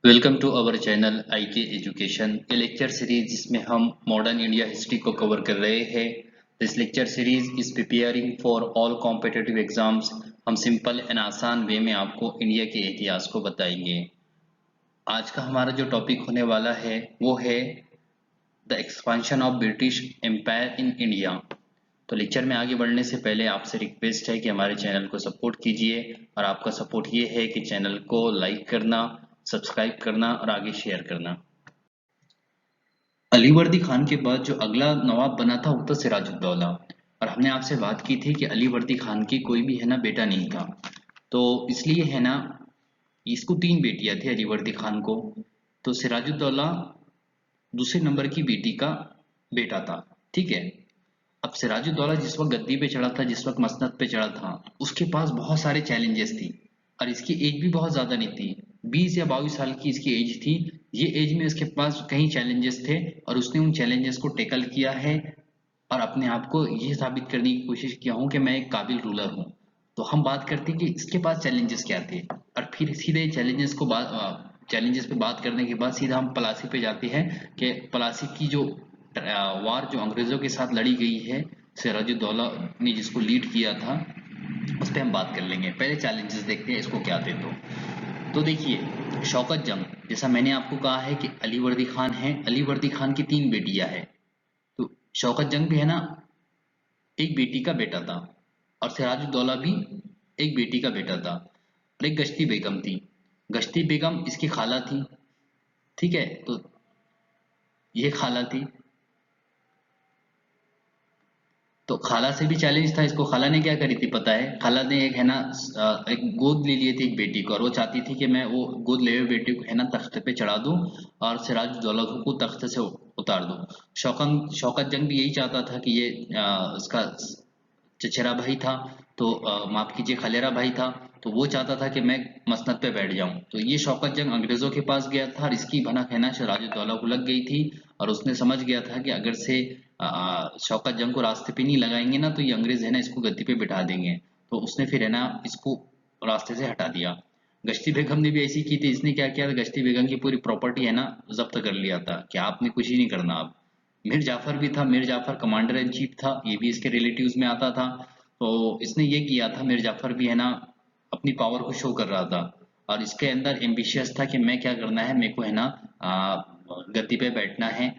Welcome to our channel IK education. ये lecture series जिसमें हम मॉडर्न इंडिया हिस्ट्री को कवर कर रहे हैं। This lecture series is preparing for all competitive exams. हम सिंपल एंड आसान वे में आपको इंडिया के इतिहास को बताएंगे। आज का हमारा जो टॉपिक होने वाला है वो है the expansion of British empire in India. तो लेक्चर में आगे बढ़ने से पहले आपसे रिक्वेस्ट है कि हमारे चैनल को सपोर्ट कीजिए, और आपका सपोर्ट ये है कि चैनल को लाइक करना, सब्सक्राइब करना और आगे शेयर करना। अलीवर्दी खान के बाद जो अगला नवाब बना था वो था सिराजुद्दौला, और हमने आपसे बात की थी कि अलीवर्दी खान की कोई भी है ना बेटा नहीं था। तो इसलिए है ना इसको तीन बेटियां थी अलीवर्दी खान को। तो सिराजुद्दौला दूसरे नंबर की बेटी का बेटा था। ठीक है। अब सिराजुद्दौला जिस वक्त गद्दी पे चढ़ा था, जिस वक्त मसनद पे चढ़ा था, उसके पास बहुत सारे चैलेंजेस थी, और इसकी एज भी बहुत ज्यादा नहीं थी। 20 या 22 साल की इसकी एज थी। ये एज में उसके पास कई चैलेंजेस थे, और उसने उन चैलेंजेस को टैकल किया है और अपने आप को ये साबित करने की कोशिश किया हूँ कि मैं एक काबिल रूलर हूँ। तो हम बात करते हैं कि इसके पास चैलेंजेस क्या थे, और फिर सीधे चैलेंजेस पे बात करने के बाद सीधा हम प्लासी पे जाते हैं कि प्लासी की जो वार जो अंग्रेजों के साथ लड़ी गई है, सिराजुद्दौला ने जिसको लीड किया था, उस पर हम बात कर लेंगे। पहले चैलेंजेस देखते हैं इसको क्या थे। तो देखिए, शौकत जंग, जैसा मैंने आपको कहा है कि अलीवर्दी खान है, अलीवर्दी खान की तीन बेटियां हैं। तो शौकत जंग भी है ना एक बेटी का बेटा था, और सिराजुद्दौला भी एक बेटी का बेटा था, और एक गश्ती बेगम थी। गश्ती बेगम इसकी खाला थी। ठीक है। तो ये खाला थी। तो खाला से भी चैलेंज था इसको। खाला ने क्या करी थी पता है? खाला ने एक है ना एक गोद ले लिए थे एक बेटी को, और वो चाहती थी कि मैं वो गोद ले हुए बेटी को है ना तख्त पे चढ़ा दूं और सिराजुद्दौला को तख्त से उतार दूं। शौकत जंग भी यही चाहता था कि ये उसका चचेरा भाई था, तो माफ कीजिए खलेरा भाई था, तो वो चाहता था कि मैं मसनद पे बैठ जाऊं। तो ये शौकत जंग अंग्रेजों के पास गया था, और इसकी भनक है ना सिराजुद्दौला को लग गई थी, और उसने समझ गया था कि अगर से शौकत जंग को रास्ते पे नहीं लगाएंगे ना तो ये अंग्रेज है ना इसको गद्दी पे बिठा देंगे। तो उसने फिर है ना इसको रास्ते से हटा दिया। गश्ती बेगम ने भी ऐसी की थी। इसने क्या किया था, गश्ती बेगम की पूरी प्रॉपर्टी है ना जब्त कर लिया था कि आपने कुछ ही नहीं करना अब। मीर जाफर भी था, Mir Jafar commander in chief था, ये भी इसके रिलेटिव्स में आता था। तो इसने ये किया था, मीर जाफर भी है ना अपनी पावर को शो कर रहा था, और इसके अंदर एम्बिशियस था कि मैं क्या करना है, मेरे को है ना गद्दी पे बैठना है।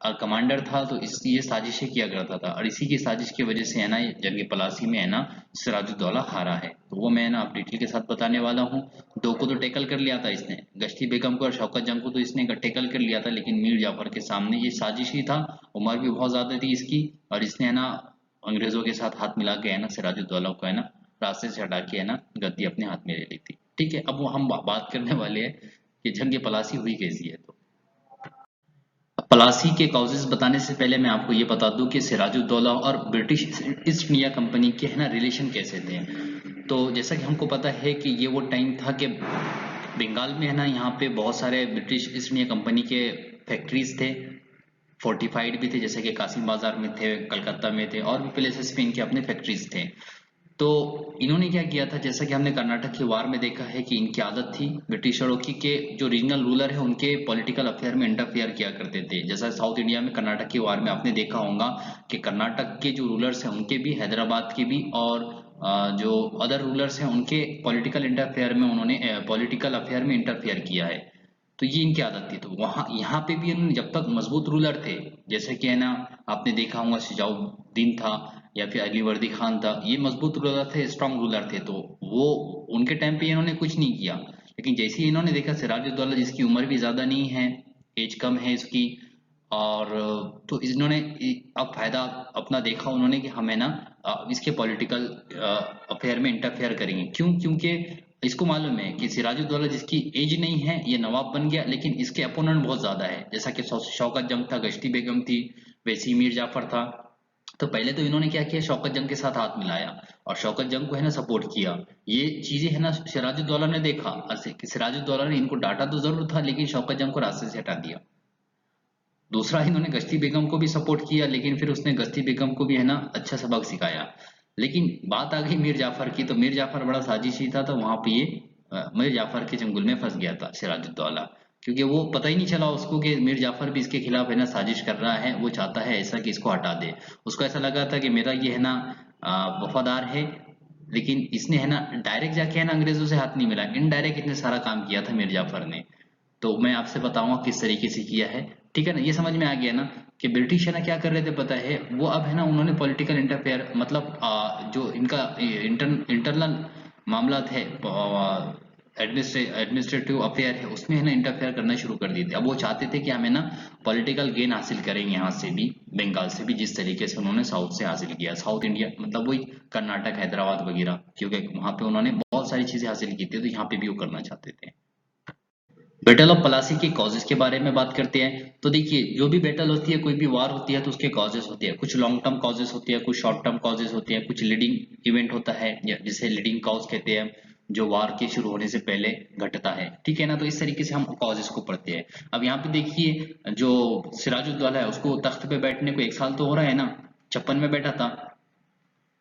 और कमांडर था तो इस ये साजिशें किया करता था, और इसी की साजिश की वजह से है ना ये जंग पलासी में है ना सिराजुद्दौला हारा है। तो वो मैं ना आप डिटेल के साथ बताने वाला हूँ। दो को तो टेकल कर लिया था इसने, गश्ती बेगम को और शौकत जंग को तो इसने टेकल कर लिया था, लेकिन मीर जाफर के सामने ये साजिश ही था। उम्र भी बहुत ज्यादा थी इसकी, और इसने है ना अंग्रेजों के साथ हाथ मिला के है ना सिराजुद्दौला को है ना रास्ते से हटा के है ना गद्दी अपने हाथ में ले ली थी। ठीक है। अब वो हम बात करने वाले हैं कि जंग पलासी हुई कैसी है। तो पलासी के कॉजेज बताने से पहले मैं आपको ये बता दूं कि सिराजुद्दौला और ब्रिटिश ईस्ट इंडिया कंपनी के है ना रिलेशन कैसे थे। तो जैसा कि हमको पता है कि ये वो टाइम था कि बंगाल में है ना यहाँ पे बहुत सारे ब्रिटिश ईस्ट इंडिया कंपनी के फैक्ट्रीज थे, फोर्टिफाइड भी थे, जैसे कि कासिम बाजार में थे, कलकत्ता में थे, और भी प्लेसेस पे इनके अपने फैक्ट्रीज थे। तो इन्होंने क्या किया था, जैसा कि हमने कर्नाटक की वार में देखा है कि इनकी आदत थी ब्रिटिशरों की के जो रीजनल रूलर है उनके पॉलिटिकल अफेयर में इंटरफेयर किया करते थे। जैसा साउथ इंडिया में कर्नाटक की वार में आपने देखा होगा कि कर्नाटक के जो रूलर्स हैं उनके भी, हैदराबाद के भी, और जो अदर रूलर्स हैं उनके पॉलिटिकल अफेयर में इंटरफेयर किया है। तो ये इनकी आदत थी। तो वहां यहाँ पे भी इन्होंने जब तक मजबूत रूलर थे, जैसे कि है ना आपने देखा होगा शिजाउद्दीन था या फिर अली वर्दी खान था, ये मजबूत रूलर थे, स्ट्रांग रूलर थे, तो वो उनके टाइम पे इन्होंने कुछ नहीं किया। लेकिन जैसे ही इन्होंने देखा सिराजुद्दौला जिसकी उम्र भी ज्यादा नहीं है, एज कम है इसकी, और तो इन्होंने अब फायदा अपना देखा उन्होंने कि हमें ना इसके पॉलिटिकल अफेयर में इंटरफेयर करेंगे। क्यों? क्योंकि इसको मालूम है कि सिराजुद्दौला जिसकी एज नहीं है ये नवाब बन गया, लेकिन इसके अपोनेंट बहुत ज्यादा है, जैसा कि शौकत जंग था, गश्ती बेगम थी, वैसी मीर जाफर था। तो पहले तो इन्होंने क्या किया, शौकत जंग के साथ हाथ मिलाया और शौकत जंग को है ना सपोर्ट किया। ये चीजें है ना सिराजुद्दौला ने देखा, कि सिराजुद्दौला ने इनको डांटा तो जरूर था, लेकिन शौकत जंग को रास्ते से हटा दिया। दूसरा, इन्होंने गश्ती बेगम को भी सपोर्ट किया, लेकिन फिर उसने गश्ती बेगम को भी है ना अच्छा सबक सिखाया। लेकिन बात आ गई मीर जाफर की, तो मीर जाफर बड़ा साजिशी था, तो वहां पे ये मीर जाफर के चंगुल में फंस गया था सिराजुद्दौला। क्योंकि वो पता ही नहीं चला उसको कि मीर जाफर भी इसके खिलाफ है ना साजिश कर रहा है, वो चाहता है ऐसा कि इसको हटा दे। उसको ऐसा लगा था कि मेरा ये है ना वफादार है, लेकिन इसने है ना डायरेक्ट जाके है ना अंग्रेजों से हाथ नहीं मिला, इनडायरेक्ट इतने सारा काम किया था मीर जाफर ने। तो मैं आपसे बताऊंगा किस तरीके से किया है। ठीक है ना, ये समझ में आ गया ना कि ब्रिटिश है ना क्या कर रहे थे पता है, वो अब है ना उन्होंने पॉलिटिकल इंटरफेयर मतलब जो इनका इंटरनल मामला थे, एडमिनिस्ट्रेटिव अफेयर है, उसमें है ना इंटरफेयर करना शुरू कर दिए थे। अब वो चाहते थे कि हमें ना पॉलिटिकल गेन हासिल करेंगे यहाँ से भी, बंगाल से भी, जिस तरीके से उन्होंने साउथ से हासिल किया, साउथ इंडिया मतलब वही कर्नाटक हैदराबाद वगैरह, क्योंकि वहां पे उन्होंने बहुत सारी चीजें हासिल की थी, तो यहाँ पे भी वो करना चाहते थे। बैटल ऑफ प्लासी के कॉजेस के बारे में बात करते हैं। तो देखिए, जो भी बैटल होती है, कोई भी वार होती है, तो उसके कॉजेस होते हैं। कुछ लॉन्ग टर्म कॉजेस होती है, कुछ शॉर्ट टर्म कॉजेस होती है, कुछ लीडिंग इवेंट होता है जिसे लीडिंग कॉज कहते हैं, जो वार के शुरू होने से पहले घटता है। ठीक है ना, तो इस तरीके से हम कॉजेस को पढ़ते हैं। अब यहाँ पे देखिए, जो सिराजुद्दौला है उसको तख्त पे बैठने को 1 साल तो हो रहा है ना, 56 में बैठा था,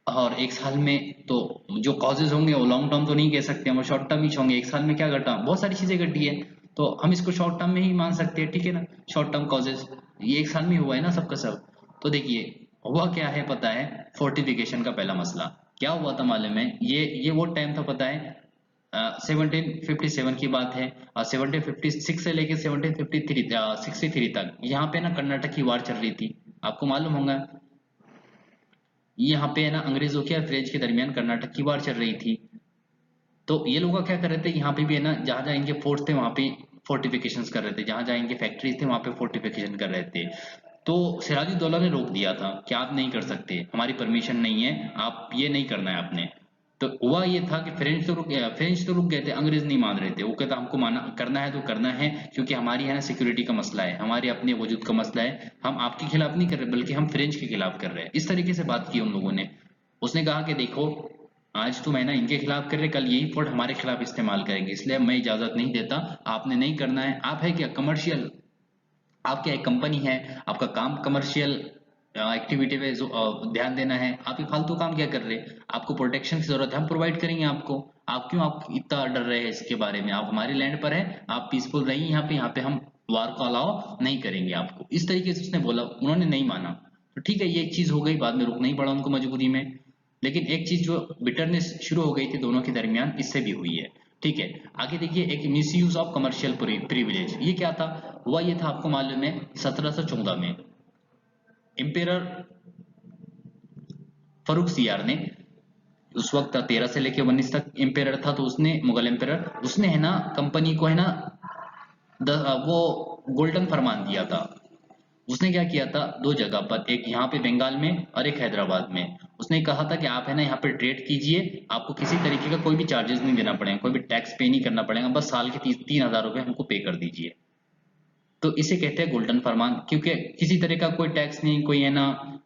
और 1 साल में तो जो कॉजेज होंगे वो लॉन्ग टर्म तो नहीं कह सकते, हम वो शॉर्ट टर्म ही होंगे। 1 साल में क्या घटा, बहुत सारी चीजें घटी है, तो हम इसको शॉर्ट टर्म में ही मान सकते हैं। ठीक है ना, शॉर्ट टर्म कॉजेज ये 1 साल में हुआ है ना सबका सब। तो देखिए, हुआ क्या है पता है, फोर्टिफिकेशन का पहला मसला क्या हुआ था मालूम है, ये वो टाइम था पता है, 1757 की बात है, और 1756 से लेकर 1763 तक यहाँ पे ना कर्नाटक की वार चल रही थी, आपको मालूम होगा। यहाँ पे है ना अंग्रेजों के और फ्रेंच के दरमियान कर्नाटक की वार चल रही थी। तो ये लोग क्या कर रहे थे, यहाँ पे भी है ना जहां जहां इनके फोर्ट थे वहां पे फोर्टिफिकेशंस कर रहे थे, जहां जहां इनके फैक्ट्रीज थे वहां पे फोर्टिफिकेशन कर रहे थे। तो सिराजुद्दौला ने रोक दिया था कि आप नहीं कर सकते, हमारी परमिशन नहीं है, आप ये नहीं करना है आपने। तो हुआ ये था कि फ्रेंच तो रुक गए थे, अंग्रेज नहीं मान रहे थे। वो कहता हमको माना करना है तो करना है, क्योंकि हमारी है ना सिक्योरिटी का मसला है, हमारे अपने वजूद का मसला है, हम आपके खिलाफ नहीं कर रहे बल्कि हम फ्रेंच के खिलाफ कर रहे हैं। इस तरीके से बात की उन लोगों ने। उसने कहा कि देखो, आज तुम है ना इनके खिलाफ कर रहे, कल यही फोर्ट हमारे खिलाफ इस्तेमाल करेंगे, इसलिए मैं इजाजत नहीं देता, आपने नहीं करना है। आप है क्या कमर्शियल, आप क्या एक कंपनी है, आपका काम कमर्शियल एक्टिविटी पे ध्यान देना है, आप ये फालतू काम क्या कर रहे हैं, आपको प्रोटेक्शन की जरूरत है, हम प्रोवाइड करेंगे आपको। आप इतना डर रहे हैं इसके बारे में, आप हमारे लैंड पर है, आप पीसफुल रहिए यहाँ पे हम वार को अलाउ नहीं करेंगे आपको। इस तरीके से उसने बोला, उन्होंने नहीं माना। तो ठीक है, ये एक चीज हो गई, बाद में रुकना ही पड़ा उनको मजबूरी में। लेकिन एक चीज जो बिटरनेस शुरू हो गई थी दोनों के दरमियान, इससे भी हुई है। ठीक है, आगे देखिए, एक मिसयूज ऑफ कमर्शियल प्रिविलेज, ये क्या था, हुआ ये था आपको मालूम है, 1714 में इंपेरर फरुख सियार ने, उस वक्त 13 से लेकर 19 तक इंपेरर था, तो उसने, मुगल इंपेरर, उसने है ना कंपनी को है ना वो गोल्डन फरमान दिया था। उसने क्या किया था, दो जगह पर, एक यहाँ पे बंगाल में और एक हैदराबाद में। उसने कहा था कि आप है ना यहाँ पे ट्रेड कीजिए, आपको किसी तरीके का कोई भी चार्जेस नहीं देना पड़ेगा, कोई भी टैक्स पे नहीं करना पड़ेगा, बस साल के 3,000 रुपए हमको पे कर दीजिए। तो इसे कहते हैं गोल्डन फरमान, क्योंकि किसी तरह का कोई टैक्स नहीं, कोई है ना,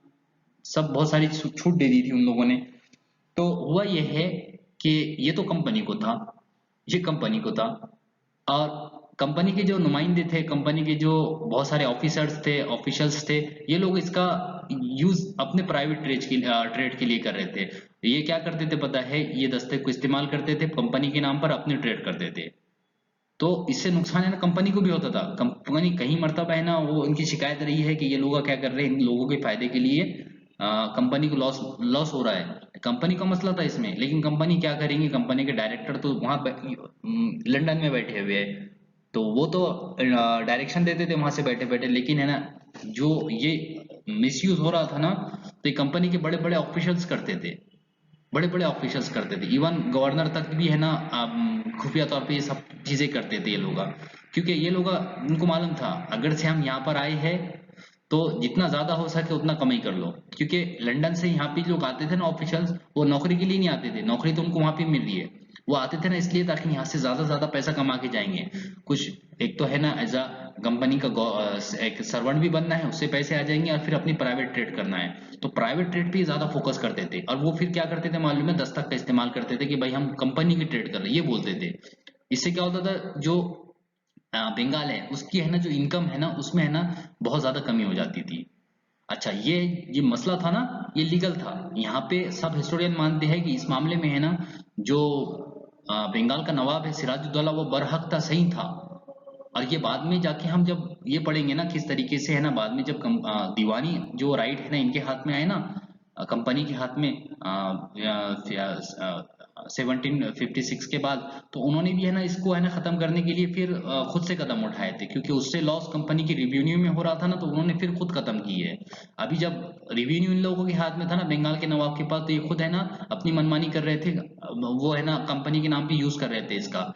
सब बहुत सारी छूट दे दी थी उन लोगों ने। तो हुआ यह है कि ये तो कंपनी को था, ये कंपनी को था, और कंपनी के जो नुमाइंदे थे, कंपनी के जो बहुत सारे ऑफिसर्स थे, ऑफिशियल्स थे, ये लोग इसका यूज अपने प्राइवेट ट्रेड के लिए कर रहे थे। ये क्या करते थे पता है, ये दस्ते को इस्तेमाल करते थे कंपनी के नाम पर, अपने ट्रेड करते थे। तो इससे नुकसान है ना कंपनी को भी होता था, कंपनी कहीं मरतबा है ना, वो इनकी शिकायत रही है कि ये लोग क्या कर रहे हैं, इन लोगों के फायदे के लिए कंपनी को लॉस लॉस हो रहा है, कंपनी का मसला था इसमें। लेकिन कंपनी क्या करेंगी, कंपनी के डायरेक्टर तो वहां लंदन में बैठे हुए हैं, तो वो तो डायरेक्शन देते थे वहां से बैठे बैठे। लेकिन है ना, जो ये मिसयूज हो रहा था ना, तो ये कंपनी के बड़े बड़े ऑफिशियल्स करते थे, बड़े बड़े ऑफिशियल्स करते थे, इवन गवर्नर तक भी है ना खुफिया तौर पे ये सब चीजें करते थे ये लोग। क्योंकि ये लोग, उनको मालूम था अगर से हम यहाँ पर आए हैं, तो जितना ज्यादा हो सके उतना कमाई कर लो। क्योंकि लंदन से यहाँ पे लोग आते थे ना ऑफिशियल्स, वो नौकरी के लिए नहीं आते थे, नौकरी तो उनको वहां पे मिल रही है, वो आते थे ना इसलिए ताकि यहाँ से ज्यादा पैसा कमा के जाएंगे। कुछ एक तो है ना एज अ कंपनी का एक सर्वेंट भी बनना है, उससे पैसे आ जाएंगे, और फिर अपनी प्राइवेट ट्रेड करना है, तो प्राइवेट ट्रेड पे ज्यादा फोकस करते थे। और वो फिर क्या करते थे मालूम है, दस्तक का इस्तेमाल करते थे कि भाई हम कंपनी की ट्रेड कर रहे हैं, ये बोलते थे। इससे क्या होता था, जो बंगाल है उसकी है ना जो इनकम है ना, उसमें है ना बहुत ज्यादा कमी हो जाती थी। अच्छा, ये मसला था ना, ये लीगल था। यहाँ पे सब हिस्टोरियन मानते हैं कि इस मामले में है ना, जो बंगाल का नवाब है सिराजुद्दौला, वो बरहक था, सही था। और ये बाद में जाके हम जब ये पढ़ेंगे ना किस तरीके से है ना, बाद में जब दीवानी जो राइट है ना इनके हाथ में आए ना, कंपनी के हाथ में 1756 के बाद, तो उन्होंने भी है ना इसको है ना खत्म करने के लिए फिर खुद से कदम उठाए थे, क्योंकि उससे लॉस कंपनी की रेवेन्यू में हो रहा था ना, तो उन्होंने फिर खुद खत्म की है। अभी जब रेवेन्यू इन लोगों के हाथ में था ना, बंगाल के नवाब के पास, तो ये खुद है ना अपनी मनमानी कर रहे थे, वो है ना कंपनी के नाम पे यूज कर रहे थे इसका।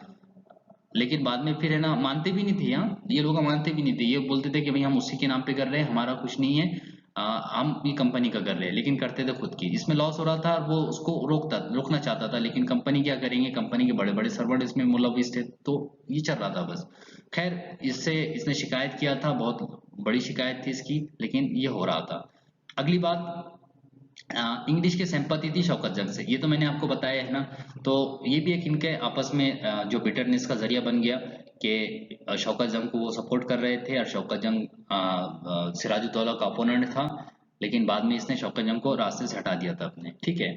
लेकिन बाद में फिर है ना मानते भी नहीं थे, यहाँ ये लोग मानते भी नहीं थे, ये बोलते थे कि भाई हम उसी के नाम पे कर रहे हैं, हमारा कुछ नहीं है, हम ये कंपनी का कर रहे हैं, लेकिन करते थे खुद की। इसमें लॉस हो रहा था और वो उसको रोकना चाहता था, लेकिन कंपनी क्या करेंगे, कंपनी के बड़े बड़े सर्वर इसमें मुलविस थे, तो ये चल रहा था बस। खैर, इससे इसने शिकायत किया था, बहुत बड़ी शिकायत थी इसकी, लेकिन ये हो रहा था। अगली बात, इंग्लिश की सिंपैथी थी शौकत जंग से, ये तो मैंने आपको बताया है ना। तो ये भी एक इनके आपस में जो बिटरनेस का जरिया बन गया कि शौकत जंग को वो सपोर्ट कर रहे थे, और शौकत जंग सिराजुद्दौला का अपोनेंट था, लेकिन बाद में इसने शौकत जंग को रास्ते से हटा दिया था अपने, ठीक है।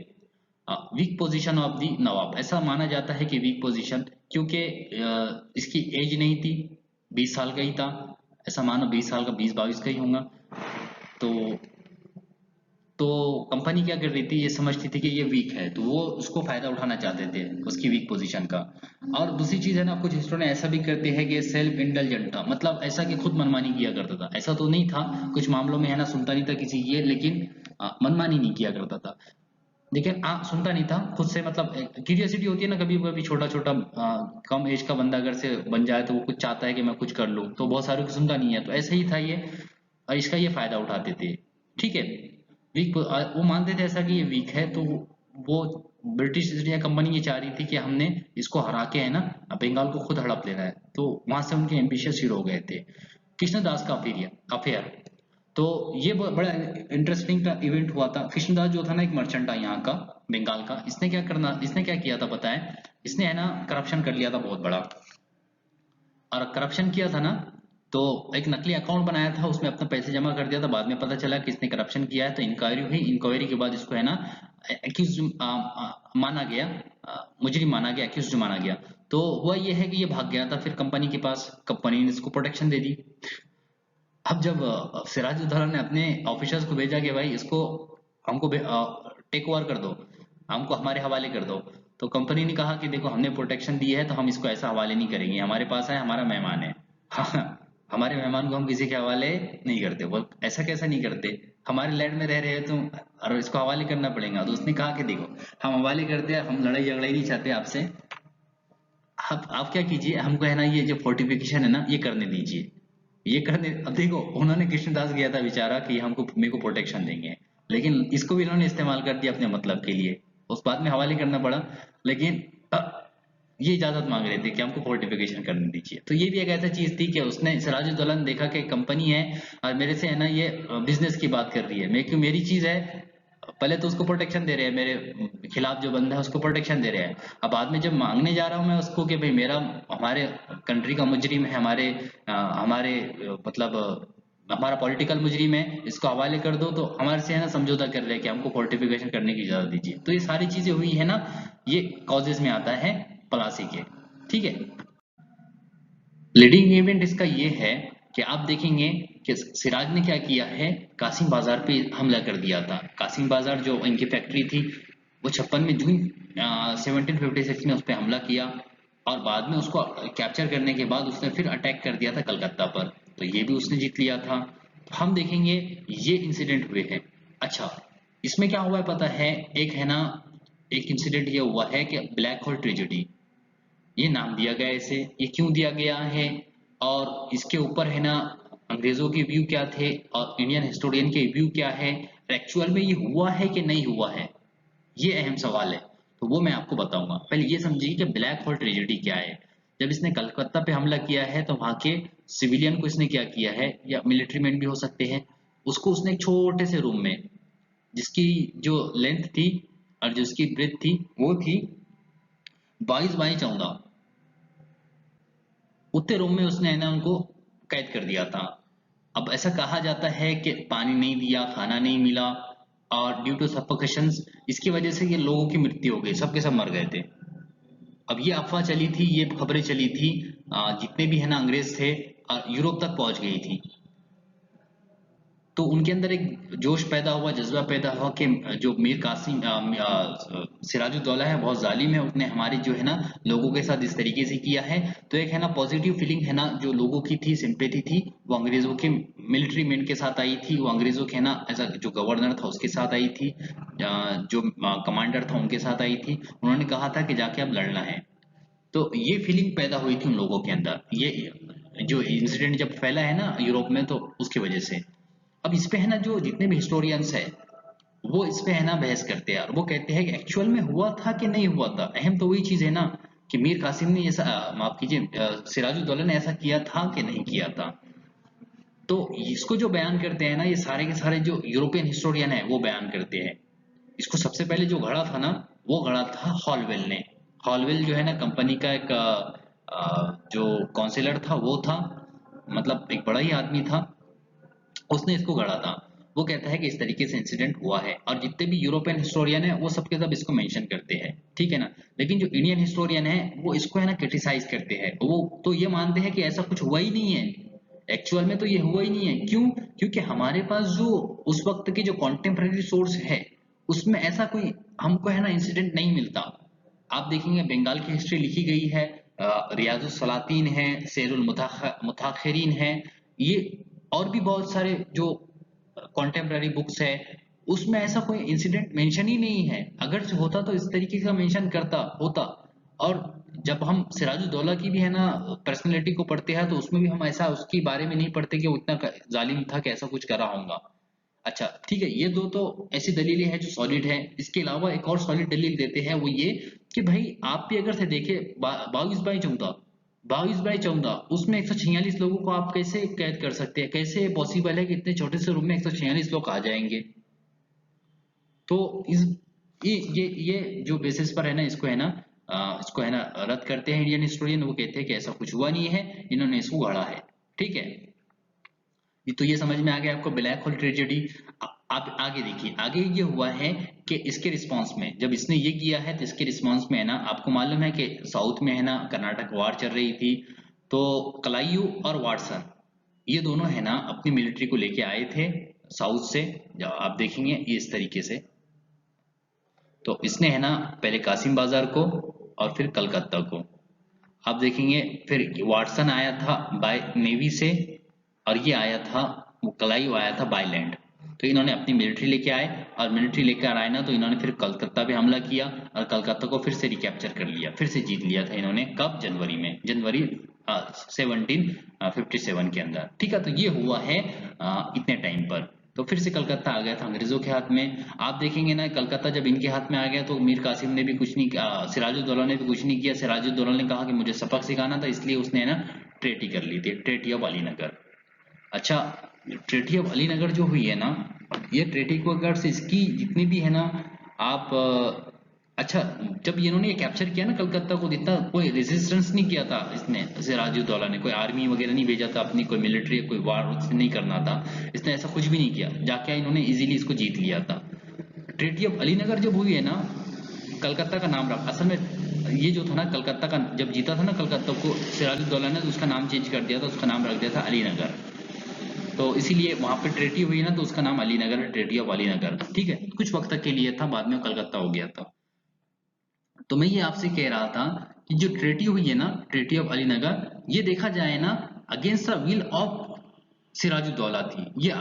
वीक पोजीशन ऑफ दी नवाब, ऐसा माना जाता है कि वीक पोजीशन, क्योंकि इसकी एज नहीं थी, 20 साल का ही था, ऐसा मानो 20 साल का, 20-22 का ही होगा। तो तो कंपनी क्या कर रही थी, ये समझती थी कि ये वीक है, तो वो उसको फायदा उठाना चाहते थे उसकी वीक पोजीशन का। और दूसरी चीज है ना, कुछ हिस्टोरियन ऐसा भी करते हैं कि सेल्फ इंडल्जेंट था, मतलब ऐसा कि खुद मनमानी किया करता था, ऐसा तो नहीं था, कुछ मामलों में है ना सुनता नहीं था किसी की, लेकिन मनमानी नहीं किया करता था। लेकिन सुनता नहीं था खुद से, मतलब क्यूरियोसिटी होती है ना, कभी कभी छोटा छोटा कम एज का बंदा अगर से बन जाए, तो वो कुछ चाहता है कि मैं कुछ कर लूं, तो बहुत सारों की सुनता नहीं है, तो ऐसे ही था ये, और इसका ये फायदा उठाते थे, ठीक है। वीक, वो मानते थे ऐसा कि ये वीक है, तो वो ब्रिटिश ईस्ट इंडिया कंपनी ये चाह रही थी कि हमने इसको हरा के है ना बंगाल को खुद हड़प लेना है, तो वहां से उनके एम्बिशियस शुरू हो गए थे। कृष्णदास का अफेयर, तो ये बड़ा इंटरेस्टिंग का इवेंट हुआ था। कृष्णदास जो था ना, एक मर्चेंट था यहाँ का, बंगाल का, इसने क्या किया था पता है, इसने है ना करप्शन कर लिया था बहुत बड़ा, और करप्शन किया था ना, तो एक नकली अकाउंट बनाया था, उसमें अपना पैसे जमा कर दिया था, बाद में पता चला कि इसने करप्शन किया है, तो इंक्वायरी हुई, इंक्वायरी के बाद इसको है ना एक्यूज माना गया, मुजरिम माना गया, एक्यूज माना गया। तो हुआ ये है कि ये भाग गया था फिर कंपनी के पास, कंपनी ने इसको प्रोटेक्शन दे दी। अब जब सिराजुद्दौला ने अपने ऑफिसर्स को भेजा कि भाई इसको हमको टेक ओवर कर दो, हमको हमारे हवाले कर दो, तो कंपनी ने कहा कि देखो हमने प्रोटेक्शन दी है, तो हम इसको ऐसा हवाले नहीं करेंगे, हमारे पास है, हमारा मेहमान है। हाँ, हमारे मेहमान को हम किसी के हवाले नहीं करते। बोल, ऐसा कैसा नहीं करते, हमारे लैंड में रह रहे हो तुम, और इसको हवाले करना पड़ेगा। तो उसने कहा कि देखो हम हवाले करते हैं, हम लड़ाई झगड़ा ही नहीं चाहते आपसे, आप क्या कीजिए, हमको है ना ये जो फोर्टिफिकेशन है ना ये करने दीजिए, ये करने। अब देखो, उन्होंने कृष्णदास गया था बेचारा कि हमको मेरे को प्रोटेक्शन देंगे, लेकिन इसको भी इन्होंने इस्तेमाल कर दिया अपने मतलब के लिए, उस बाद में हवाले करना पड़ा। लेकिन ये इजाजत मांग रहे थे कि हमको फोर्टिफिकेशन करने दीजिए। तो ये भी एक ऐसा चीज थी कि उसने, सिराजुद्दौला ने देखा कि कंपनी है और मेरे से है ना ये बिजनेस की बात कर रही है, मैं क्यों, मेरी चीज है, पहले तो उसको प्रोटेक्शन दे रहे हैं, मेरे खिलाफ जो बंदा है उसको प्रोटेक्शन दे रहे हैं, अब बाद में जब मांगने जा रहा हूं मैं उसको कि भाई मेरा, हमारे कंट्री का मुजरिम है, हमारे मतलब हमारा पॉलिटिकल मुजरिम है, इसको हवाले कर दो, तो हमारे से है ना समझौता कर रहे हैं कि हमको फोर्टिफिकेशन करने की इजाजत दीजिए। तो ये सारी चीजें हुई है ना, ये कॉजेज में आता है पलासी के, ठीक है। लीडिंग इवेंट इसका ये है कि आप देखेंगे कि सिराज ने क्या किया है, कासिम बाजार पे हमला कर दिया था। कासिम बाजार जो इनकी फैक्ट्री थी, वो 56 में जून 1756 में उस पर हमला किया, और बाद में उसको कैप्चर करने के बाद उसने फिर अटैक कर दिया था कलकत्ता पर, तो ये भी उसने जीत लिया था। तो हम देखेंगे ये इंसिडेंट हुए हैं। अच्छा, इसमें क्या हुआ है पता है, एक है ना, एक इंसिडेंट ये हुआ है कि ब्लैक होल ट्रेजेडी, ये नाम दिया गया इसे, ये क्यों दिया गया है, और इसके ऊपर है ना अंग्रेजों के व्यू क्या थे और इंडियन हिस्टोरियन के व्यू क्या है, एक्चुअल में ये हुआ है कि नहीं हुआ है, ये अहम सवाल है। तो वो मैं आपको बताऊंगा। पहले ये समझिए कि ब्लैक होल ट्रेजेडी क्या है। जब इसने कलकत्ता पे हमला किया है, तो वहां के सिविलियन को इसने क्या किया है, या मिलिट्री मैन भी हो सकते हैं, उसको उसने एक छोटे से रूम में, जिसकी जो लेंथ थी और जो उसकी ब्रेथ थी, वो थी 22 बाई 14, उतने रूम में उसने है ना उनको कैद कर दिया था। अब ऐसा कहा जाता है कि पानी नहीं दिया, खाना नहीं मिला, और ड्यू टू सफोकेशन, इसकी वजह से ये लोगों की मृत्यु हो गई, सबके सब मर गए थे। अब ये अफवाह चली थी, ये खबरें चली थी, जितने भी है ना अंग्रेज थे यूरोप तक पहुंच गई थी। तो उनके अंदर एक जोश पैदा हुआ, जज्बा पैदा हुआ कि जो मीर कासिम सिराजुद्दौला है बहुत जालिम है, उसने हमारे जो है ना लोगों के साथ इस तरीके से किया है। तो एक है ना पॉजिटिव फीलिंग है ना जो लोगों की थी, सिंपैथी थी, वो अंग्रेजों के मिलिट्री मैन के साथ आई थी, वो अंग्रेजों के है ना ऐसा जो गवर्नर था उसके साथ आई थी, जो कमांडर था उनके साथ आई थी। उन्होंने कहा था कि जाके अब लड़ना है। तो ये फीलिंग पैदा हुई थी उन लोगों के अंदर, ये जो इंसिडेंट जब फैला है ना यूरोप में, तो उसकी वजह से। अब इस पे है ना जो जितने भी हिस्टोरियंस है वो इस पे है ना बहस करते हैं, और वो कहते हैं कि एक्चुअल में हुआ था कि नहीं हुआ था। अहम तो वही चीज है ना कि मीर कासिम ने ऐसा माफ कीजिए सिराजुद्दौला ने ऐसा किया था कि नहीं किया था। तो इसको जो बयान करते हैं ना ये सारे के सारे जो यूरोपियन हिस्टोरियन है वो बयान करते हैं। इसको सबसे पहले जो गढ़ा था ना वो गढ़ा था हॉलवेल ने। हॉलवेल जो है ना कंपनी का एक जो काउंसिलर था वो था, मतलब एक बड़ा ही आदमी था, उसने इसको गढ़ा था। वो कहता है कि इस तरीके से इंसिडेंट हुआ है, और जितने भी यूरोपियन हिस्टोरियन है वो सबके सब इसको मेंशन करते हैं, ठीक है ना। लेकिन जो इंडियन हिस्टोरियन है वो इसको है ना क्रिटिसाइज करते हैं, वो तो ये मानते हैं कि ऐसा कुछ हुआ ही नहीं है, एक्चुअल में तो ये हुआ ही नहीं है। क्यों? क्योंकि हमारे पास जो उस वक्त के जो कॉन्टेम्पररी सोर्स है उसमें ऐसा कोई हमको है ना इंसिडेंट नहीं मिलता। आप देखेंगे बंगाल की हिस्ट्री लिखी गई है, रियाजुस सलातीन है, शेरुल मुताखिरीन है, ये और भी बहुत सारे जो कॉन्टेम्पररी बुक्स है, उसमें ऐसा कोई इंसिडेंट मेंशन ही नहीं है। अगर से होता तो इस तरीके का मेंशन करता होता। और जब हम सिराजुद्दौला की भी है ना पर्सनैलिटी को पढ़ते हैं तो उसमें भी हम ऐसा उसके बारे में नहीं पढ़ते कि वो इतना जालिम था कि ऐसा कुछ करा होगा। अच्छा ठीक है, ये दो तो ऐसी दलीलें हैं जो सॉलिड है। इसके अलावा एक और सॉलिड दलील देते हैं, वो ये कि भाई आप भी अगर से देखे 22/14, 22/14 उसमें 146 लोगों को आप कैसे कैद कर सकते हैं? कैसे पॉसिबल है कि इतने छोटे से रूम में 146 लोग आ जाएंगे? तो इस ये जो बेसिस पर है ना इसको है ना इसको है ना रद्द करते हैं इंडियन हिस्टोरियन। वो कहते हैं कि ऐसा कुछ हुआ नहीं है, इन्होंने इसको गढ़ा है, ठीक है। तो ये समझ में आ गया आपको ब्लैक होल ट्रेजेडी। आप आगे देखिए, आगे ये हुआ है कि इसके रिस्पांस में जब इसने ये किया है तो इसके रिस्पांस में है ना आपको मालूम है कि साउथ में है ना कर्नाटक वार चल रही थी। तो कलाइयू और वाटसन ये दोनों है ना अपनी मिलिट्री को लेके आए थे साउथ से। जब आप देखेंगे ये इस तरीके से, तो इसने है ना पहले कासिम बाजार को और फिर कलकत्ता को। आप देखेंगे फिर वाटसन आया था बाय नेवी से, और ये आया था वो कलाइव आया था बाय लैंड। तो इन्होंने अपनी मिलिट्री लेके आए, और मिलिट्री लेकर आए ना तो इन्होंने फिर कलकत्ता पे हमला किया, और कलकत्ता को फिर से रिकैप्चर कर लिया, फिर से जीत लिया था इन्होंने। कब? जनवरी में, जनवरी 1757 के अंदर, ठीक है। तो ये हुआ है इतने टाइम पर। तो फिर से कलकत्ता आ गया था अंग्रेजों के हाथ में। आप देखेंगे ना कलकत्ता जब इनके हाथ में आ गया तो मीर कासिम ने भी कुछ नहीं किया, सिराजुद्दौला ने भी कुछ नहीं किया। सिराजुद्दौला ने कहा कि मुझे सबक सिखाना था, इसलिए उसने ना ट्रेटी कर ली थी, ट्रेटी ऑफ अलीनगर। अच्छा, ट्रेटी ऑफ अलीनगर जो हुई है ना, ये ट्रेटी को अगर से इसकी जितनी भी है ना आप अच्छा, जब इन्होंने ये कैप्चर किया ना कलकत्ता को, इतना कोई रेजिस्टेंस नहीं किया था इसने, सिराजुद्दौला ने कोई आर्मी वगैरह नहीं भेजा था अपनी, कोई मिलिट्री कोई वार उसने नहीं करना था, इसने ऐसा कुछ भी नहीं किया, जाके इन्होंने इजीली इसको जीत लिया था। ट्रेटी ऑफ अलीनगर जब हुई है ना, कलकत्ता का नाम रखा असल में, ये जो था ना कलकत्ता का जब जीता था ना कलकत्ता को सिराजुद्दौला ने, तो उसका नाम चेंज कर दिया था, उसका नाम रख दिया था अलीनगर। तो इसीलिए वहां पे ट्रेटी हुई ना तो उसका नाम अलीनगर है, ट्रेटी ऑफ अलीनगर, ठीक है। कुछ वक्त तक के लिए था, बाद में कलकत्ता हो गया था। तो मैं ये आपसे कह रहा था कि जो ट्रेटी हुई है ना, ट्रेटी ऑफ अलीनगर, ये देखा जाए ना against the will of Sirajuddaulah थी। ये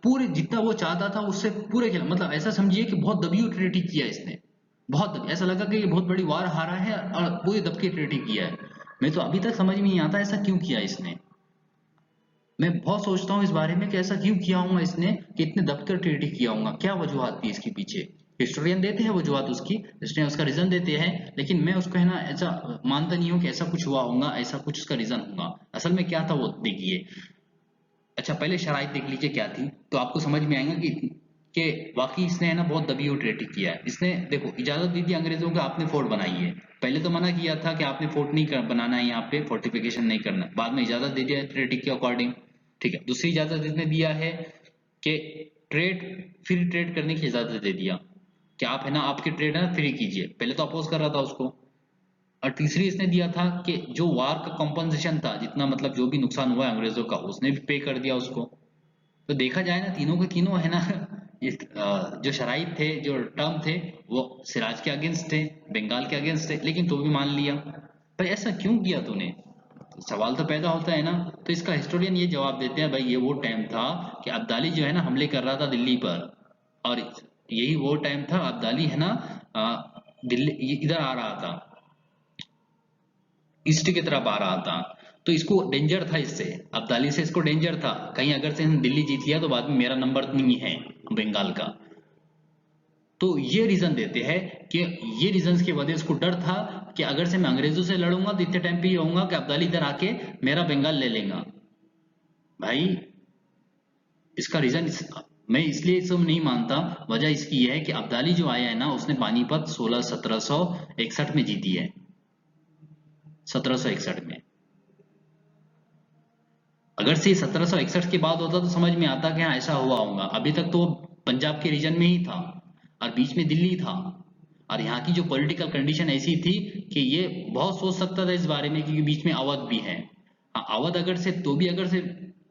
पूरे जितना वो चाहता था उससे पूरे खिलाफ, मतलब ऐसा समझिए कि बहुत दबी हुई ट्रेटी किया इसने, बहुत ऐसा लगा कि ये बहुत बड़ी वार हारा है और पूरी दब के ट्रेटी किया है। मैं तो अभी तक समझ में नहीं आता ऐसा क्यों किया इसने। मैं बहुत सोचता हूँ इस बारे में कि ऐसा क्यों किया होगा इसने, कि इतने दबकर ट्रेटी किया होगा, क्या वजूहत थी इसके पीछे। हिस्टोरियन देते हैं वजूहत उसकी, इसने उसका रीजन देते हैं, लेकिन मैं उसको है ना ऐसा मानता नहीं हूँ कि ऐसा कुछ हुआ होगा, ऐसा कुछ उसका रीजन होगा। असल में क्या था वो देखिए। अच्छा पहले शराइत देख लीजिए क्या थी, तो आपको समझ में आएगा कि वाकई इसने है ना बहुत दबी हुई ट्रेटी किया है। इसने देखो इजाजत दी थी अंग्रेजों को, आपने फोर्ट बनाई है, पहले तो मना किया था कि आपने फोर्ट नहीं बनाना है, यहाँ पे फोर्टिफिकेशन नहीं करना, बाद में इजाजत दे दिया ट्रेटी के अकॉर्डिंग, ठीक है। दूसरी इजाजत इसने दिया है कि ट्रेड, फ्री ट्रेड करने की इजाजत दे दिया कि आप है ना आपकी ट्रेड है ना फ्री कीजिए, पहले तो अपोज कर रहा था उसको। और तीसरी इसने दिया था कि जो वार का कॉम्पनसेशन था, जितना मतलब जो भी नुकसान हुआ है अंग्रेजों का, उसने भी पे कर दिया उसको। तो देखा जाए ना, तीनों के तीनों है ना जो शराइत थे, जो टर्म थे, वो सिराज के अगेंस्ट थे, बंगाल के अगेंस्ट थे, लेकिन तो भी मान लिया। भाई ऐसा क्यों किया तूने? तो सवाल तो पैदा होता है ना। तो इसका हिस्टोरियन ये जवाब देते हैं, भाई ये वो टाइम था कि अब्दाली जो है ना हमले कर रहा था दिल्ली पर, और यही वो टाइम था अब्दाली है ना दिल्ली इधर आ रहा था, ईस्ट की तरफ आ रहा था। तो इसको डेंजर था इससे, अब्दाली से इसको डेंजर था, कहीं अगर से दिल्ली जीत लिया तो बाद में मेरा नंबर नहीं है बंगाल का। तो ये रीजन देते हैं कि ये रीजन की वजह से इसको डर था कि अगर से मैं अंग्रेजों से लड़ूंगा तो इतने टाइम पे ये होऊंगा कि अब्दाली इधर आके मेरा बंगाल ले लेगा। भाई इसका रीजन मैं इसलिए सब नहीं मानता, वजह इसकी यह है कि अब्दाली जो आया है ना, उसने पानीपत 1761 में जीती है, 1761 में। अगर से 1761 के बाद होता तो समझ में आता कि हाँ ऐसा हुआ होगा। अभी तक तो पंजाब के रीजन में ही था और बीच में दिल्ली था, और यहाँ की जो पॉलिटिकल कंडीशन ऐसी थी कि ये बहुत सोच सकता था इस बारे में, क्योंकि बीच में अवध भी है। हाँ, अवध अगर से तो भी अगर से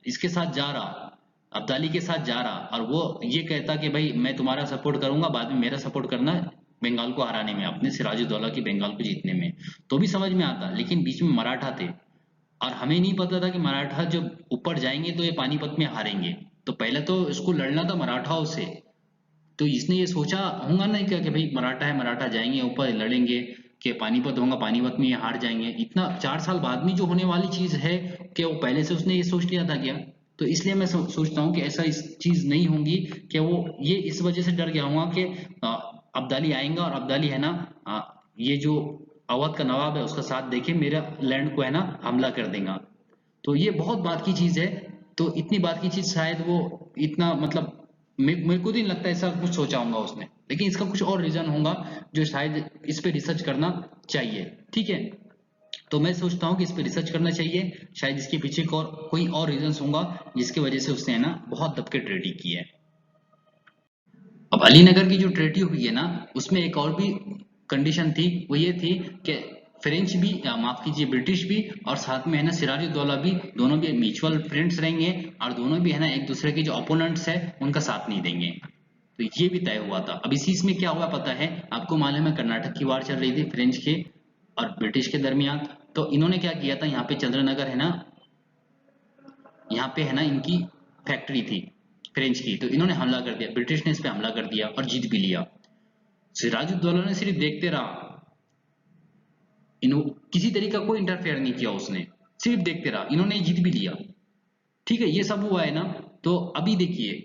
इसके साथ जा रहा, अब्दाली के साथ जा रहा, और वो ये कहता कि भाई मैं तुम्हारा सपोर्ट करूंगा, बाद में मेरा सपोर्ट करना बंगाल को हराने में, अपने सिराजुद्दौला की बंगाल को जीतने में, तो भी समझ में आता। लेकिन बीच में मराठा थे, और हमें नहीं पता था कि मराठा जब ऊपर जाएंगे तो ये पानीपत में हारेंगे। तो पहले तो इसको लड़ना था मराठाओं से। तो इसने ये सोचा होगा ना क्या कि भाई मराठा है, मराठा जाएंगे ऊपर लड़ेंगे, कि पानीपत होगा, पानीपत में ये हार जाएंगे। इतना 4 साल बाद में जो होने वाली चीज है, कि वो पहले से उसने ये सोच लिया था क्या? तो इसलिए मैं सोचता हूँ कि ऐसा इस चीज नहीं होंगी, कि वो ये इस वजह से डर गया होगा कि अ, अब्दाली आएगा, और अब्दाली है ना ये जो अवध का नवाब है उसका साथ देके मेरा लैंड को है ना हमला कर देगा। तो ये बहुत बात की चीज है। तो इतनी बात की चीज शायद वो इतना मतलब मेरे को नहीं लगता ऐसा कुछ सोचा होगा उसने, लेकिन इसका कुछ और रीजन होगा जो शायद इस पे रिसर्च करना चाहिए। ठीक है, तो मैं सोचता हूँ कि इस पे रिसर्च करना चाहिए, शायद इसके पीछे कोई और रीजन होगा जिसकी वजह से उसने है ना बहुत दबके ट्रेडिंग की है। अब अलीनगर की जो ट्रेटी हुई है ना, उसमें एक और भी कंडीशन थी, वो ये थी कि फ्रेंच भी माफ कीजिए ब्रिटिश भी, और साथ में है ना सिराजुद्दौला भी, दोनों भी म्यूचुअल फ्रेंड्स रहेंगे, और दोनों भी है ना एक दूसरे के जो अपोनेंट्स है उनका साथ नहीं देंगे। तो ये भी तय हुआ था। अब इसी इसमें क्या हुआ पता है आपको? मालूम है कर्नाटक की वार चल रही थी फ्रेंच के और ब्रिटिश के दरमियान। तो इन्होंने क्या किया था, यहाँ पे चंद्रनगर है ना, यहाँ पे है ना इनकी फैक्ट्री थी फ्रेंच की, तो इन्होंने हमला कर दिया, ब्रिटिश ने इस पे हमला कर दिया और जीत भी लिया। सिराजुद्दौला ने सिर्फ देखते रहा, इन्हों किसी तरीके का कोई इंटरफेयर नहीं किया उसने, सिर्फ देखते रहा, इन्होंने जीत भी लिया। ठीक है, ये सब हुआ है ना। तो अभी देखिए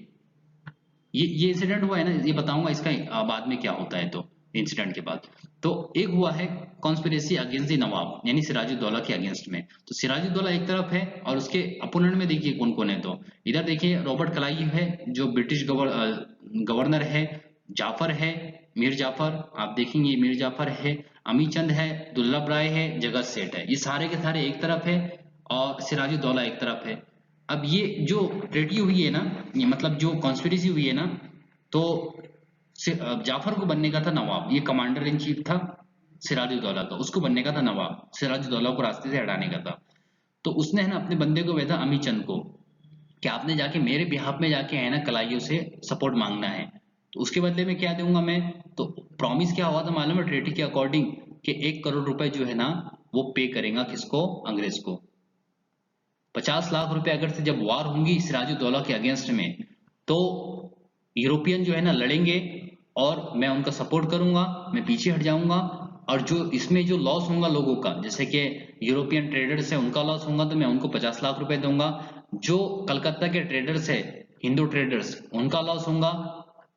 ये इंसिडेंट हुआ है ना, ये बताऊंगा इसका बाद में क्या होता है। तो इंसिडेंट के बाद तो एक हुआ है कॉन्स्पिरेसी अगेंस्ट द नवाब, यानी सिराजुद्दौला के अगेंस्ट में। तो सिराजुद्दौला एक तरफ है और उसके अपोनेंट में देखिए कौन कौन है। तो इधर देखिए रॉबर्ट क्लाइव है जो ब्रिटिश गवर्नर है, जाफर है, मीर जाफर, आप देखेंगे मीर जाफर है, अमी चंद है, दुर्लभ राय है, जगत सेठ है, ये सारे के सारे एक तरफ है, और सिराजुद्दौला एक तरफ है। अब ये जो ट्रेटी हुई है ना, ये मतलब जो कॉन्स्पिरेसी हुई है ना, तो जाफर को बनने का था नवाब, ये कमांडर इन चीफ था सिराजुद्दौला का, उसको बनने का था नवाब, सिराजुद्दौला को रास्ते से हटाने का था। तो उसने है ना अपने बंदे को भेजा अमी चंद को, कि आपने जाके मेरे बिहाफ में जाके है ना कलाइयों से सपोर्ट मांगना है, तो उसके बदले में क्या दूंगा मैं। तो प्रॉमिस क्या हुआ था मालूम है ट्रेटी के अकॉर्डिंग, कि 1 करोड़ रुपए जो है ना वो पे करेगा किसको, अंग्रेज को। 50 लाख रुपए अगर से जब वार होंगी सिराजुद्दौला के अगेंस्ट में, तो यूरोपियन जो है ना लड़ेंगे, और मैं उनका सपोर्ट करूंगा, मैं पीछे हट जाऊंगा, और जो इसमें जो लॉस होगा लोगों का, जैसे कि यूरोपियन ट्रेडर्स है उनका लॉस होगा, तो मैं उनको 50 लाख रुपए दूंगा। जो कलकत्ता के ट्रेडर्स है, हिंदू ट्रेडर्स, उनका लॉस होगा,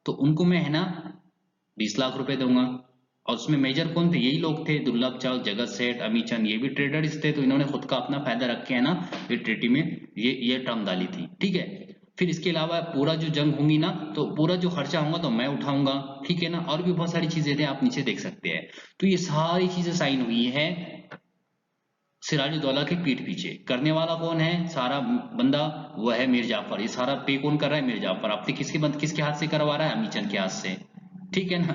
तो उनको मैं है ना 20 लाख रुपए दूंगा। और उसमें मेजर कौन थे? यही लोग थे, दुर्लभ चावल, जगत सेठ, अमीचंद, ये भी ट्रेडर्स थे। तो इन्होंने खुद का अपना फायदा रख के है ना ये ट्रीटी में ये टर्म डाली थी। ठीक है, फिर इसके अलावा पूरा जो जंग होंगी ना, तो पूरा जो खर्चा होगा तो मैं उठाऊंगा। ठीक है ना, और भी बहुत सारी चीजें थे, आप नीचे देख सकते हैं। तो ये सारी चीजें साइन हुई है सिराजुद्दौला के पीठ पीछे। करने वाला कौन है सारा बंदा? वो है मीर जाफर। ये सारा पे कौन कर रहा है? मीर जाफर। आपने किसके हाथ से करवा रहा है? अमीचंद के हाथ से। ठीक है ना।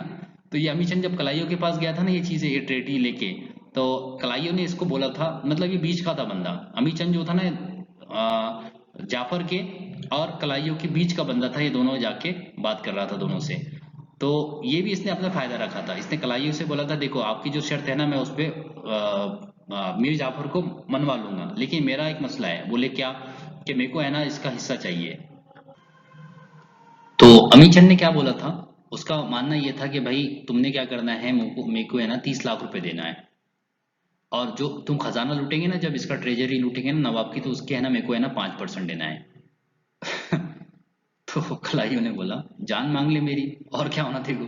तो ये अमीचंद जब कलाइयों के पास गया था ना ये चीजें, ये ट्रेटी लेके, तो कलाइयों ने इसको बोला था, मतलब ये बीच का था बंदा, अमीचंद जो था ना जाफर के और कलाइयों के बीच का बंदा था, ये दोनों जाके बात कर रहा था दोनों से। तो ये भी इसने अपना फायदा रखा था, इसने कलाइयों से बोला था देखो आपकी जो शर्त है ना मैं उस पर मीर जाफर को मनवा लूंगा, लेकिन मेरा एक मसला है। बोले क्या? कि मेरे को है ना इसका हिस्सा चाहिए। तो अमीचंद ने क्या बोला था, उसका मानना ये था कि भाई तुमने क्या करना है, मेरे को है ना 30 लाख रुपए देना है, और जो तुम खजाना लूटेंगे ना, जब इसका ट्रेजरी लूटेंगे ना नवाब की, तो उसके है ना मेरे को है ना 5% देना है। तो खलाइयों ने बोला जान मांग ले मेरी, और क्या होना तेरे को।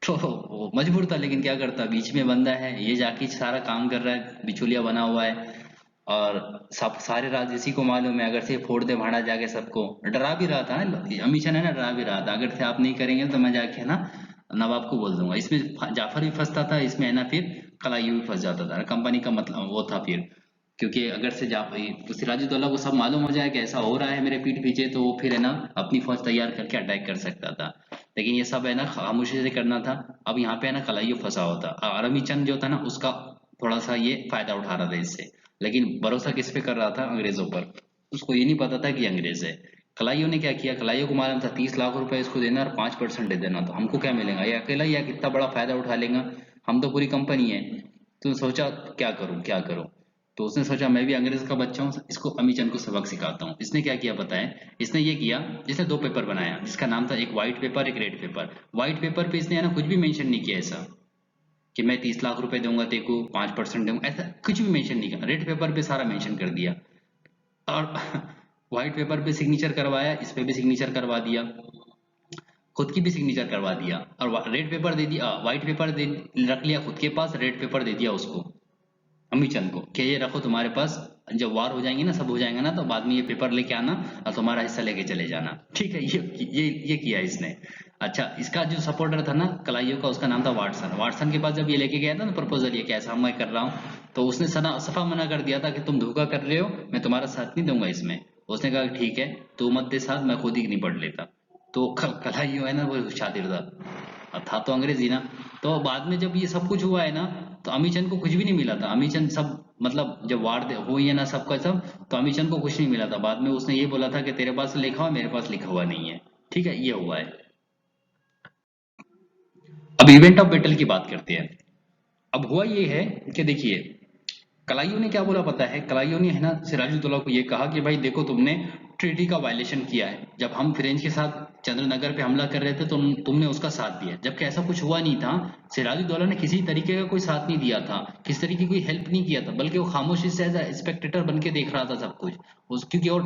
तो वो मजबूर था, लेकिन क्या करता, बीच में बंदा है ये, जाके सारा काम कर रहा है, बिचौलिया बना हुआ है। और सब सारे राज इसी को मालूम है, अगर से फोड़ दे भाड़ा जाके सबको, डरा भी रहा था ना अमीशन है ना, डरा भी रहा था अगर से आप नहीं करेंगे तो मैं जाके है ना नवाब को बोल दूंगा। इसमें जाफर भी फंसता था, इसमें है ना फिर कलाइयू भी फंस जाता था, कंपनी का मतलब वो था फिर। क्योंकि अगर से जा तो सिराजुद्दौला को सब मालूम हो जाए कि ऐसा हो रहा है मेरे पीठ पीछे, तो वो फिर है ना अपनी फौज तैयार करके अटैक कर सकता था। लेकिन ये सब है ना खामोशी से करना था। अब यहाँ पे है ना कलाइयो फंसा होता, और रविचंद जो था ना उसका थोड़ा सा ये फायदा उठा रहा था इससे। लेकिन भरोसा किस पे कर रहा था? अंग्रेजों पर। उसको ये नहीं पता था कि अंग्रेज है। कलाइयों ने क्या किया, कलाइयों को मालूम था 30 लाख रुपए इसको देना और 5% दे देना, तो हमको क्या मिलेगा, ये अकेला ही कितना बड़ा फायदा उठा लेगा, हम तो पूरी कंपनी है। तो सोचा क्या करूं क्या करूं। तो उसने सोचा मैं भी अंग्रेज का बच्चा हूँ, इसको अमीचंद को सबक सिखाता हूँ। इसने क्या किया पता है, इसने ये किया, इसने दो पेपर बनाया जिसका नाम था एक व्हाइट पेपर एक रेड पेपर। व्हाइट पेपर पे इसने है ना कुछ भी मेंशन नहीं किया ऐसा कि मैं 30 लाख रुपए दूंगा तेरे को, 5% दूंगा, ऐसा कुछ भी मेंशन नहीं किया। रेड पेपर पे सारा मेंशन कर दिया। और व्हाइट पेपर पे सिग्नेचर करवाया, इस पे भी सिग्नेचर करवा दिया, खुद की भी सिग्नेचर करवा दिया, और रेड पेपर दे दिया, व्हाइट पेपर दे रख लिया खुद के पास, रेड पेपर दे दिया उसको, अमीचंद को, कि ये रखो तुम्हारे पास, जब वार हो जाएंगी ना, सब हो जाएगा ना, तो बाद में ये पेपर लेके आना और तुम्हारा हिस्सा लेके चले जाना। ठीक है, ये किया इसने। अच्छा, इसका जो सपोर्टर था ना कलाइयो का, उसका नाम था वाटसन। वाटसन के पास जब ये लेके गया था ना प्रपोजल, ये कैसा मैं कर रहा हूँ, तो उसने सना सफा मना कर दिया था कि तुम धोखा कर रहे हो, मैं तुम्हारा साथ नहीं दूंगा इसमें। उसने कहा ठीक है, तू मत दे साथ, मैं खुद ही निपट लेता। तो कलाइयो है ना वो शातिर था, था तो अंग्रेजी ना। तो बाद में जब ये सब कुछ हुआ है ना, तो अमीचंद को कुछ भी नहीं मिला था। अमीचंद सब मतलब जब हुई है ना सबका सब, तो अमीचंद को कुछ नहीं मिला था। बाद में उसने ये बोला था कि तेरे पास लिखा हुआ, मेरे पास लिखा हुआ नहीं है। ठीक है, ये हुआ है। अब इवेंट ऑफ बैटल की बात करते हैं। अब हुआ ये है कि देखिए, कलाइयों ने क्या बोला पता है, कलाइयों ने है ना सिराजुद्दौला को ये कहा कि भाई देखो तुमने ट्रीटी का वायलेशन किया है, जब हम फ्रेंच के साथ चंद्रनगर पे हमला कर रहे थे तो तुमने उसका साथ दिया, जबकि ऐसा कुछ हुआ नहीं था। सिराजुद्दौला ने किसी तरीके का कोई साथ नहीं दिया था, किसी तरीके की कोई हेल्प नहीं किया था, बल्कि वो खामोशी से एज स्पेक्टेटर बन के देख रहा था सब कुछ। क्योंकि वो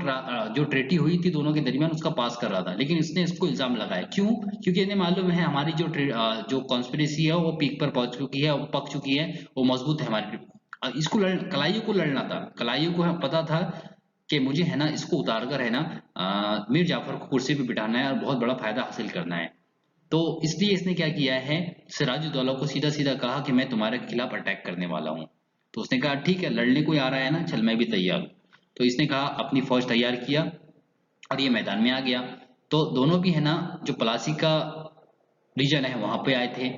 जो ट्रेटी हुई थी दोनों के दरमियान उसका पास कर रहा था, लेकिन इसने इसको इल्जाम लगाया क्यों? क्योंकि इन्हें मालूम है हमारी जो कॉन्स्पिरेसी है वो पीक पर पहुंच चुकी है, वो पक चुकी है, वो मजबूत है हमारी। इसको कलाइयों को लड़ना था, कलाइयों को पता था कि मुझे है ना इसको उतार कर है ना मीर जाफर को कुर्सी पे बिठाना है और बहुत बड़ा फायदा हासिल करना है। तो इसलिए इसने क्या किया है, सिराजुद्दौला को सीधा सीधा कहा कि मैं तुम्हारे खिलाफ अटैक करने वाला हूँ। तो उसने कहा ठीक है, लड़ने कोई आ रहा है ना, चल मैं भी तैयार हूँ। तो इसने कहा अपनी फौज तैयार किया और ये मैदान में आ गया। तो दोनों भी है ना जो प्लासी का रीजन है वहां पे आए थे,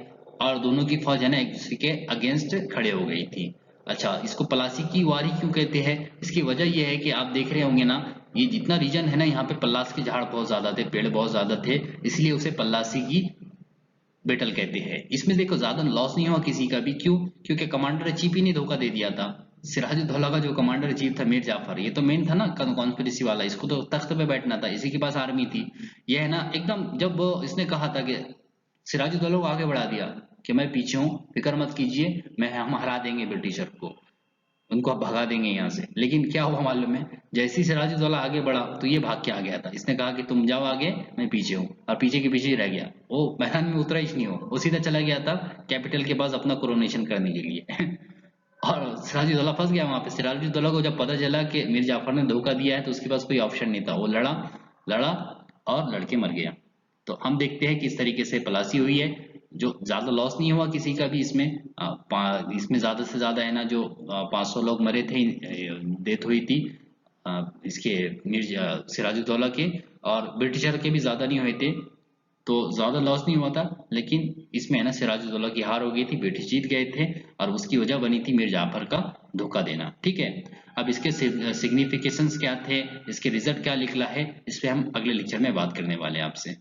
और दोनों की फौज है ना एक दूसरे के अगेंस्ट खड़े हो गई थी। अच्छा, इसको पलासी की वारी क्यों कहते हैं? इसकी वजह यह है कि आप देख रहे होंगे ना, ये जितना रीजन है ना यहाँ पे पल्लास के झाड़ बहुत ज्यादा थे, पेड़ बहुत ज्यादा थे, इसलिए उसे पल्लासी की बेटल कहते हैं। इसमें देखो ज्यादा लॉस नहीं हुआ किसी का भी, क्यों? क्योंकि कमांडर चीफ ही ने धोखा दे दिया था। सिराजुद्दौला का जो कमांडर चीफ था मीर जाफर, ये तो मेन था ना कॉन्स्पिरेसी वाला, इसको तो तख्त पे बैठना था, इसी के पास आर्मी थी। ये है ना एकदम, जब इसने कहा था कि सिराजुद्दौला को आगे बढ़ा दिया कि मैं पीछे हूँ, फिक्र मत कीजिए, मैं हम हरा देंगे ब्रिटिशर को, उनको आप भगा देंगे यहाँ से। लेकिन क्या हुआ मालूम है, जैसे ही सिराजुद्दौला आगे बढ़ा तो ये भाग के आ गया था। इसने कहा कि तुम जाओ आगे, मैं पीछे हूँ, और पीछे के पीछे ही रह गया। वो मैदान में उतरा ही नहीं, हो वो सीधा चला गया था कैपिटल के पास अपना कोरोनेशन करने के लिए। और सिराजुद्दौला फंस गया वहां पे। सिराजुद्दौला को जब पता चला कि मीर जाफर ने धोखा दिया है, तो उसके पास कोई ऑप्शन नहीं था, वो लड़ा लड़ा और लड़के मर गया। तो हम देखते हैं किस तरीके से पलासी हुई है, जो ज्यादा लॉस नहीं हुआ किसी का भी इसमें। इसमें ज्यादा से ज्यादा है ना जो 500 लोग मरे थे, डेथ हुई थी इसके सिराजुद्दौला के, और ब्रिटिशर के भी ज्यादा नहीं हुए थे। तो ज्यादा लॉस नहीं हुआ था, लेकिन इसमें है ना सिराजुद्दौला की हार हो गई थी, ब्रिटिश जीत गए थे और उसकी वजह बनी थी मीर जाफर का धोखा देना। ठीक है, अब इसके सिग्निफिकेशंस क्या थे, इसके रिजल्ट क्या निकला है, इस पे हम अगले लेक्चर में बात करने वाले हैं आपसे।